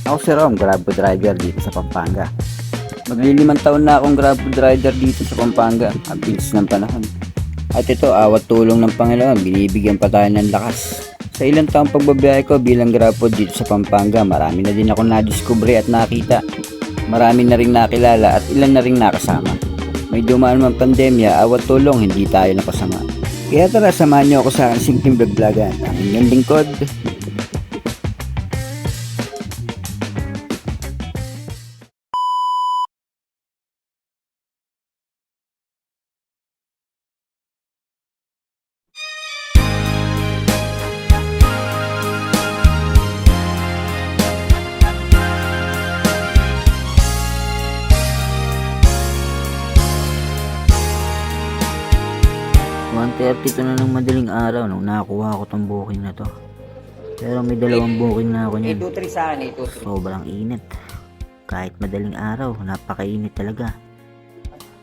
Ako si Rom, Grab food driver dito sa Pampanga. Maglilimang taon na akong Grab food driver dito sa Pampanga. Ang bilis ng panahon. At ito, awat tulong ng Panginoon, binibigyan pa tayo ng lakas. Sa ilang taong pagbabiyahe ko bilang Grab food dito sa Pampanga, marami na din ako nadiskubre at nakita. Marami na ring nakilala at ilan na ring nakasama. May dumaan man pandemya, awat tulong, hindi tayo napasama. Kaya tara, samahan niyo ako sa aking simpleng vlog-vlogan. Ang inyong lingkod, 1:32 na ng madaling araw nung nakakuha ko tong booking na to. Pero may dalawang booking na ako niyan. 823 sa akin, 823. Sobrang init. Kahit madaling araw, napakainit talaga.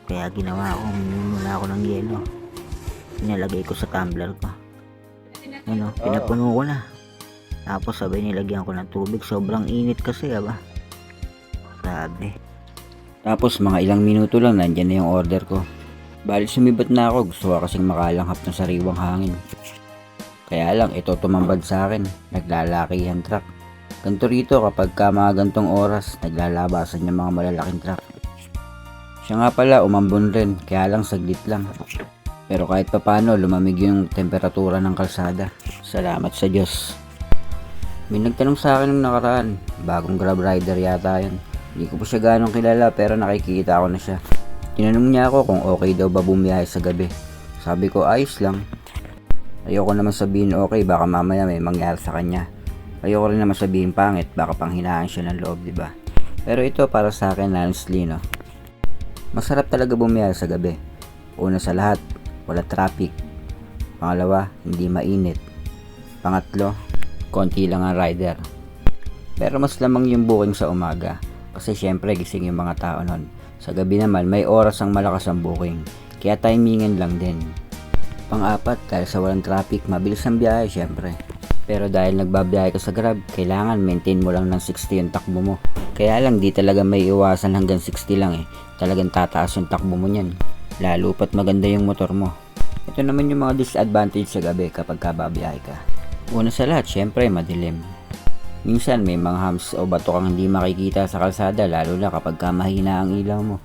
Kaya ginawa ko, minumula ako ng yelo. Pinalagay ko sa tumbler ko. Ano, pinapuno ko na. Tapos sabay nilagyan ko ng tubig. Sobrang init kasi, aba. Grabe. Tapos mga ilang minuto lang, nandyan na yung order ko. Bali sumibat na ako, gusto ko kasing makalanghap ng sariwang hangin. Kaya lang, ito tumambad sa akin, naglalakihan truck. Ganito rito kapag ka mga gantong oras, naglalabasan yung mga malalaking truck. Siya nga pala, umambon rin, kaya lang saglit lang. Pero kahit papano, lumamig yung temperatura ng kalsada. Salamat sa Diyos. May nagtanong sa akin nung nakaraan, bagong Grab rider yata yun. Hindi ko pa siya ganong kilala pero nakikita ko na siya. Tinanong niya ako kung okay daw ba bumiyahe sa gabi. Sabi ko ayos lang. Ayoko naman sabihin okay, baka mamaya may mangyari sa kanya. Ayoko rin naman sabihin pangit, baka panghinaan siya ng loob, diba? Pero ito para sa akin honestly, no? Masarap talaga bumiyahe sa gabi. Una sa lahat, wala traffic. Pangalawa, hindi mainit. Pangatlo, konti lang ang rider. Pero mas lamang yung booking sa umaga. Kasi syempre gising yung mga tao nun. Sa gabi naman, may oras ang malakas ang booking, kaya timingan lang din. Pang-apat, dahil sa walang traffic, mabilis ang biyahe syempre. Pero dahil nagbabiyahe ka sa Grab, kailangan maintain mo lang ng 60 yung takbo mo. Kaya lang, di talaga may iwasan hanggang 60 lang eh. Talagang tataas yung takbo mo niyan. Lalo pat maganda yung motor mo. Ito naman yung mga disadvantage sa gabi kapag kababiyahe ka. Una sa lahat, syempre madilim. Minsan may mga humps o bato kang hindi makikita sa kalsada, lalo na kapag mahina ang ilaw mo.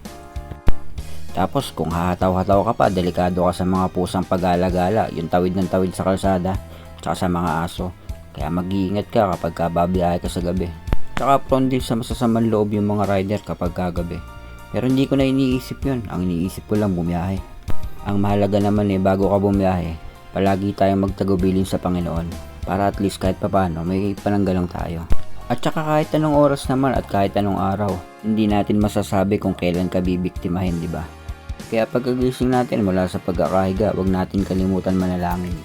Tapos kung hahataw-hataw ka pa, delikado ka sa mga pusang pag-alagala, yung tawid ng tawid sa kalsada, tsaka sa mga aso. Kaya mag-iingat ka kapag babiyahe ka sa gabi. Tsaka prone din sa masasamang loob yung mga rider kapag kagabi. Pero hindi ko na iniisip yun, ang iniisip ko lang bumiyahe. Ang mahalaga naman bago ka bumiyahe, palagi tayong magtagubilin sa Panginoon. Para at least kahit papano may pananggalang tayo. At saka kahit anong oras naman at kahit anong araw, hindi natin masasabi kung kailan ka bibiktimahin, di ba? Kaya pagkagising natin mula sa pagkakahiga, huwag natin kalimutan manalangin.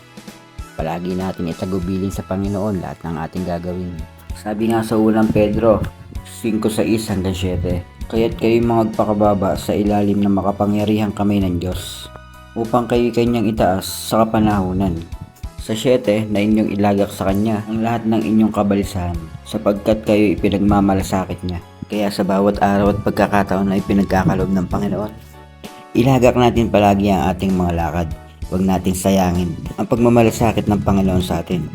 Palagi natin itagubilin sa Panginoon lahat ng ating gagawin. Sabi nga sa unang Pedro 5:6 hanggang 7, kaya't kayo magpakababa sa ilalim ng makapangyarihang kamay ng Diyos, upang kayo kanyang itaas sa kapanahunan. Sa 7, na inyong ilagak sa Kanya ang lahat ng inyong kabalisahan, sapagkat kayo ipinagmamalasakit Niya. Kaya sa bawat araw at pagkakataon na ipinagkakalob ng Panginoon, ilagak natin palagi ang ating mga lakad. Huwag natin sayangin ang pagmamalasakit ng Panginoon sa atin.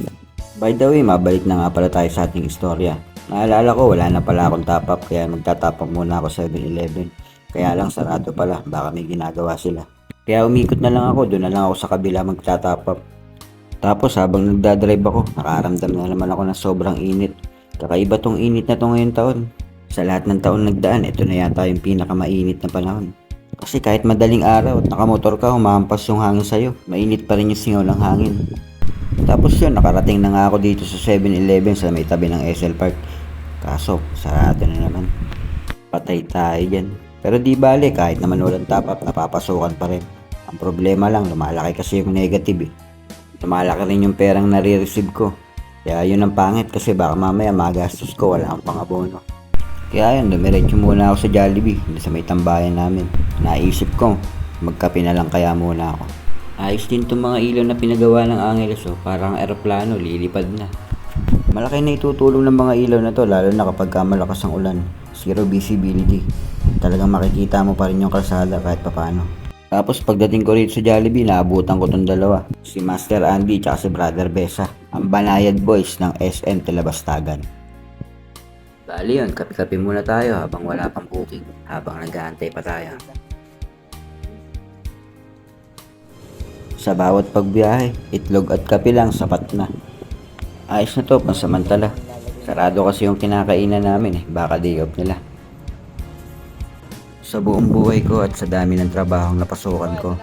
By the way, mabalik na nga pala tayo sa ating istorya. Naalala ko, wala na pala akong top up, kaya magtatap up muna ako sa 7-Eleven. Kaya lang sarado pala, baka may ginagawa sila. Kaya umikot na lang ako, doon na lang ako sa kabila magtatap up. Tapos habang nagdadrive ako, nakaramdam na naman ako ng sobrang init. Kakaiba tong init na to ngayong taon. Sa lahat ng taon nagdaan, ito na yata yung pinakamainit na panahon. Kasi kahit madaling araw at nakamotor ka, humahampas yung hangin sa'yo. Mainit pa rin yung singaw ng hangin. Tapos yun, nakarating na nga ako dito sa 7-Eleven sa may tabi ng SL Park. Kaso, sarado na naman. Patay tayo dyan. Pero di bale, kahit naman walang top up, napapasukan pa rin. Ang problema lang, lumalaki kasi yung negative eh. Lumalaki rin yung perang nare-receive ko. Kaya yun ang pangit kasi baka mamaya magastos ko, wala akong pang-abono. Kaya yun, dumiretso muna ako sa Jollibee, sa may tambayan namin. Naisip ko, magkape na lang kaya muna ako. Ayos din itong mga ilaw na pinagawa ng Angeles, parang aeroplano, lilipad na. Malaki na itutulong ng mga ilaw na to, lalo na kapag malakas ang ulan. Zero visibility. Talagang makikita mo pa rin yung kalsada kahit papano. Tapos pagdating ko rito sa Jollibee, naabutan ko tong dalawa. Si Master Andy at si Brother Besa. Ang Banayad Boys ng SM Telebastagan. Bali yun, kape-kape muna tayo habang wala pang booking. Habang nag-aantay pa tayo. Sa bawat pagbiyahe, itlog at kape lang sapat na. Ayos na to, pansamantala. Sarado kasi yung kinakainan namin baka day off nila. Sa buong buhay ko at sa dami ng trabahong napasukan ko,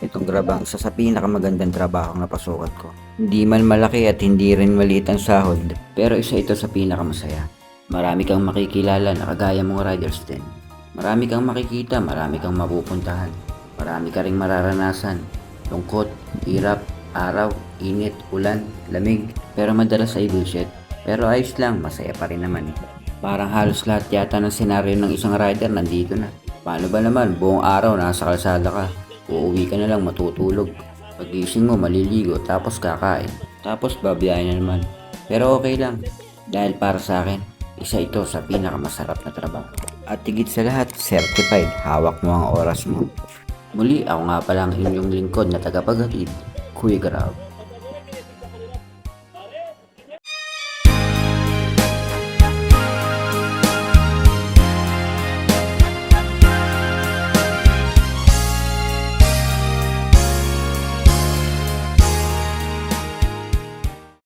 itong Grab ang isa sa pinakamagandang trabahong napasukan ko. Hindi man malaki at hindi rin maliit ang sahod, pero isa ito sa pinakamasaya. Marami kang makikilala na kagaya mong riders din. Marami kang makikita, marami kang mapupuntahan. Marami ka ring mararanasan. Lungkot, hirap, araw, init, ulan, lamig, pero madalas ay bullshit. Pero ayos lang, masaya pa rin naman Parang halos lahat yata ng senaryo ng isang rider nandito na. Paano ba naman, buong araw nasa kalsada ka, uuwi ka na lang matutulog. Pagising mo maliligo, tapos kakain, tapos babiyahin na naman. Pero okay lang, dahil para sa akin, isa ito sa pinakamasarap na trabaho. At higit sa lahat, certified, hawak mo ang oras mo. Muli, ako nga pala ang inyong lingkod na tagapaghatid, Kuya Grab.